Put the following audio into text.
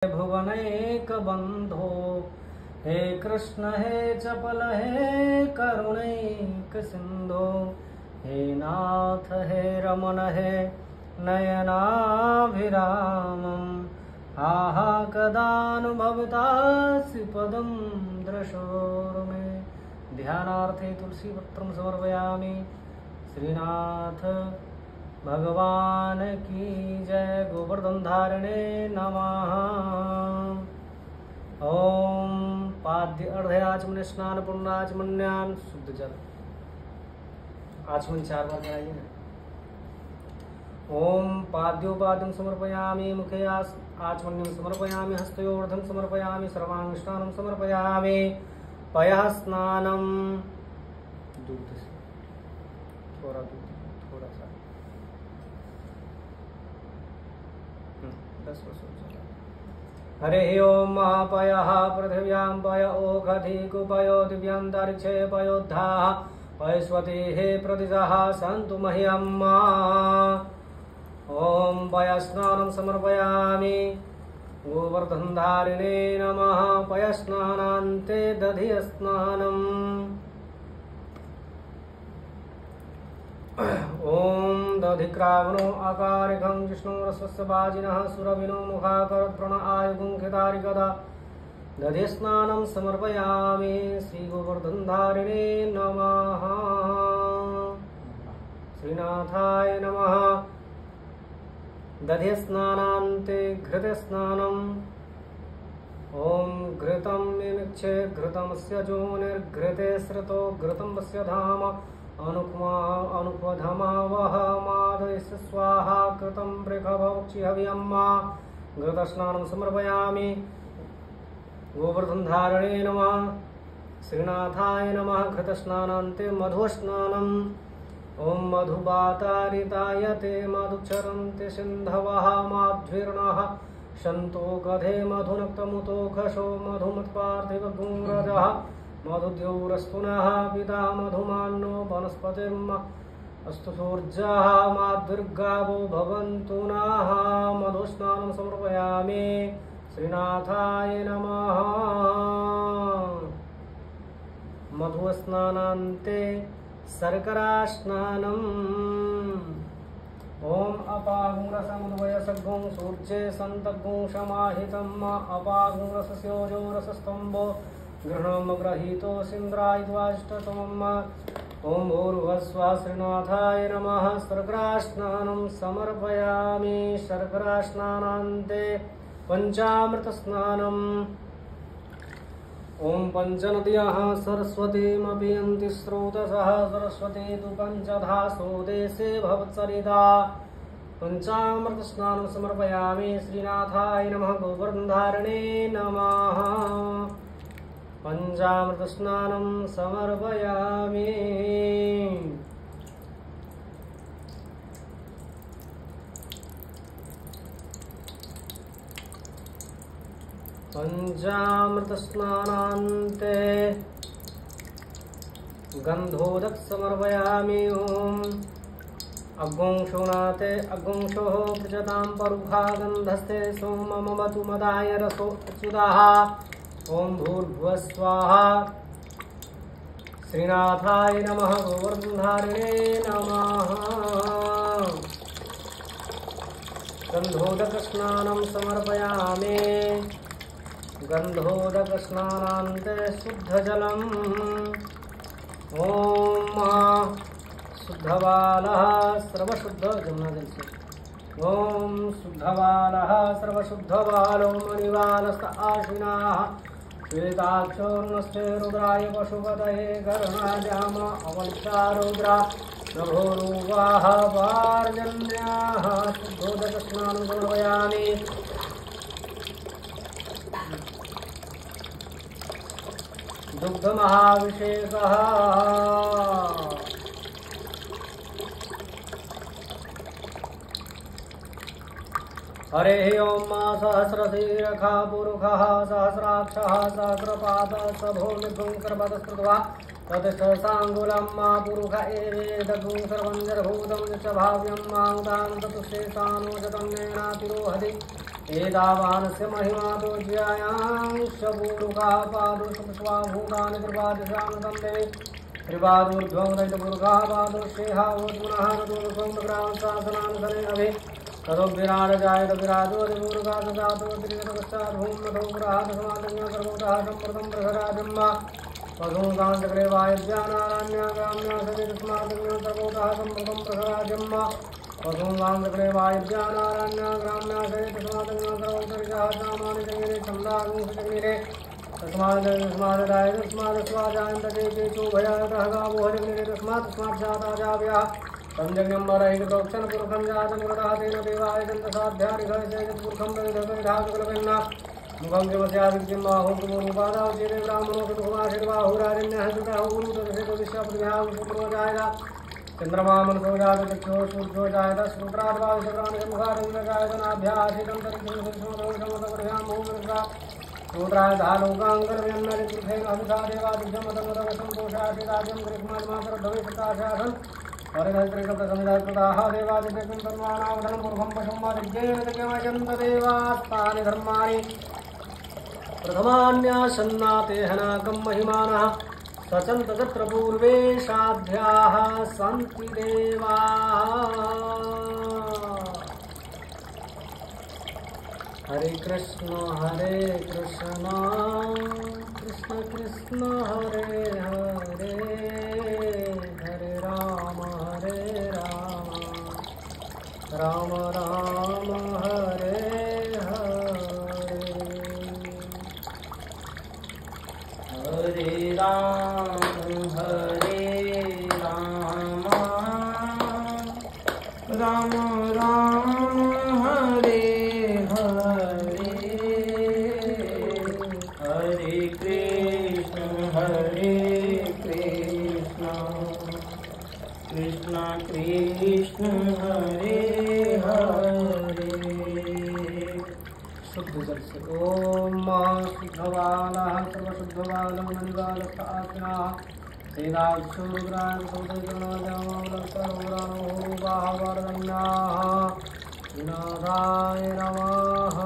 भुवनैक बंधो हे कृष्ण हे चपल हे करुणैक सिंधो हे नाथ हे रमण हे नयनाभिरामम् आहा कदानुभवतासि पदं दृशोर्मे। ध्यानार्थे तुलसी पत्रं समर्पयामि। श्रीनाथ भगवान की जय। गोवर्धन धारणे नमः। ओम पाद्य अर्धयाचमन स्नान पुण्डाचमन्यान शुद्ध जल आचमन 4 बार कराइए ना। ओम पाद्योपाद्यं समर्पयामि। मुखे आचमन्यं समर्पयामि। हस्तयोर्धं समर्पयामि। सर्वांग स्नानं समर्पयामि। पयः स्नानं दूध से थोड़ा दूध थोड़ा सा 10%। हरे ओम महापयः पृथिव्यां पय ओखधिकुपयो दिव्यान्तरिक्षे पयोद्धाः पयस्वतीः प्रतिजः सन्तु मह्यम्। ओम पयस्नानं समर्पयामि। गोवर्धनधारिणे नमः। पयस्नानान्ते दधिस्नानम्। ओम दधिक्रावणो आकारिकं विष्णुरस्य वाजिनः सुरविनो मुखाकरत् प्रण आयुगुंखितारिकदा दधिस्नानं समर्पयामि। श्री गोवर्धनधारिणे नमः। श्रीनाथाय नमः। दधिस्नानान्ते घृतस्नानम्। ओम घृतं मिमिक्षे घृतमस्य जोनिर्घृते श्रुतो घृतं वस्य धाम अनुपधमावह मादयस्य स्वाहा कृतं प्रेखभवक्षिहव्यम्। घृतस्नानं समर्पयामि। गोवर्धनधारणे नमः। श्रीनाथाय नमः। घृतस्नानान्ते मधुस्नानम्। ओम मधुबातारितायते मधुक्षरन्ते सिन्धवः माध्वीर्णः शन्तो गधे मधुनक्तमुतो घशो मधुमत्पार्थिवगुंरजः मधुद्यौरस्तुनः पिता मधुमान्नो वनस्पतिर्म अस्तु सूर्यः माध्विर्गावो भवन्तु नः। मधुस्नानं समर्पयामि। श्रीनाथाय नमः। मधुस्नानान्ते शर्करास्नानम्। ओम अपागुंरसमुद्वयसग्गुं सूर्ये सन्तग्गुं समाहितम् अपागुंरसस्योजोरसस्तम्भो गृह्णमग्रहीतो सिन्द्रायित्वाष्टतमम्। ओम भूर्भुवस्वः। श्रीनाथाय नमः। शर्करास्नानं समर्पयामि। शर्करास्नानान्ते पञ्चामृतस्नानम्। ओम पञ्चनद्यः सरस्वतीमपि यन्ति स्रोतसः सरस्वती तु पञ्चधा सोदेशे भवत्सरिता। पञ्चामृतस्नानं समर्पयामि। श्रीनाथाय नमः। गोवर्धनधारणे नमः। पञ्चामृतस्नानं समर्पयामि। पंचामृतस्नानान्ते गन्धोदक समर्पयामि। ओम अग्गुंशोनाते अग्गुंशोः प्रजतां परुखा गन्धस्ते सोममवतु मदाय रसो अच्युतः। ओम भूर्भुवस्वाहा। श्रीनाथाय नमः। गोवर्धनधारिणे नमः। गन्धोदक स्नानं समर्पयामि। गन्धोदक स्नानान्ते शुद्धजलम्। ओम शुद्धबालः सर्वशुद्ध जमुना जल से। ओम शुद्धबालः सर्वशुद्धबालो मणिबालस्त आश्विनाः श्वेताक्षोर्णस्ते रुद्राय पशुपतये कर्णाजाम अवंचा रुद्रा नभोरुवाः वार्जन्याः। शुद्धोदक स्नानं समर्पयामि। दुग्ध महाभिषेकः। हरे ओम सहस्रशीरखः पुरुषः सहस्राक्षः सहस्रपादः सभो निर्गुंकरपदस्कृत्वा तत्साङ्गुलं पुरुष एवेदगुं सर्वं जर्भूतं च भाव्यं माङ्गां ततुशेषानुजतं नैनातिरोहति एतावानस्य महिमा तो ज्यायांश पूरुका पादो सुपस्वा भूतानि त्रिपादिशानुतं देवे त्रिपादूर्ध्वं दैत्यपूरुका पादो शेहा वोत्पुनः नतोरुकं ग्रामशासनानुसरे अभे ततो विराट जायत विराजो अधिपूरुका ददातो त्रिगतपश्चात् भूं नतो पुरः समादन्य सर्वतः सम्प्रतं प्रसराजम्मा पशूकान्तग्रे वायुज्यानारण्या ग्राम्या सवितस्मादन्य सर्वतः सम्प्रतं प्रसराजम्मा पशूकान्तग्रे वायुज्यानारण्या ग्राम्या सवितस्मादन्य सर्वोत्तरिजः सामानि जगिरे छन्दागुंसजगिरे तस्मादाय तस्मादस्वाजायन्तते केतु भयातः गावो हरिग्निरे तस्मात् जाता जाव्याः संजज्ञं वरैकप्रोक्षण पुरुषं जातं गतः तेन देवाय दन्तसाध्यारिघयसेजत्पुरुषं प्रविधकविधातुकलपेन्ना मुखं किमस्यादित्यं बाहुर्गुरुपादाव चेदे ब्राह्मणो सुखमाशीर्बाहुराजन्यः सुतः उरुतसेतुविश्वप्रतिभावुषुपूर्वजायत चन्द्रमा मनसो जातचक्षुः सूर्यो जायत श्रोत्राद्वायुषप्राणिसमुखारङ्गजायत नाभ्यासितं तरिक्षुसमतोषमतवर्षां भूमिर्गा सूत्राय धालोकाङ्गरव्यन्नरिपुरुषेण अभिषा देवादिभ्यमतमतवसन्तोषाशिराज्यं ग्रीष्मादिमातरभविष्यताशासन् परिधत्रिकप्रसमिदाः देवादिव्यं तन्वानावधनं पूर्वं पशुं वादिज्ञेन देवास्तानि धर्माणि प्रथमान्यासन्नाते हनाकं महिमानः सचन्त तत्र पूर्वे साध्याः सन्ति देवाः। हरे कृष्ण कृष्ण कृष्ण हरे हरे हरे राम राम राम हरे हरे हरे राम राम राम हरे हरे हरे कृष्ण कृष्ण कृष्ण हरे हरे। शुद्ध जल से ओम शुद्धवालः सर्वशुद्धवालमणिबालस्थात्मनः सेनाक्षुरुद्रायणसौदयजनोजामावलक्तरोराणो बाहवरदन्याः विनाशाय नमः।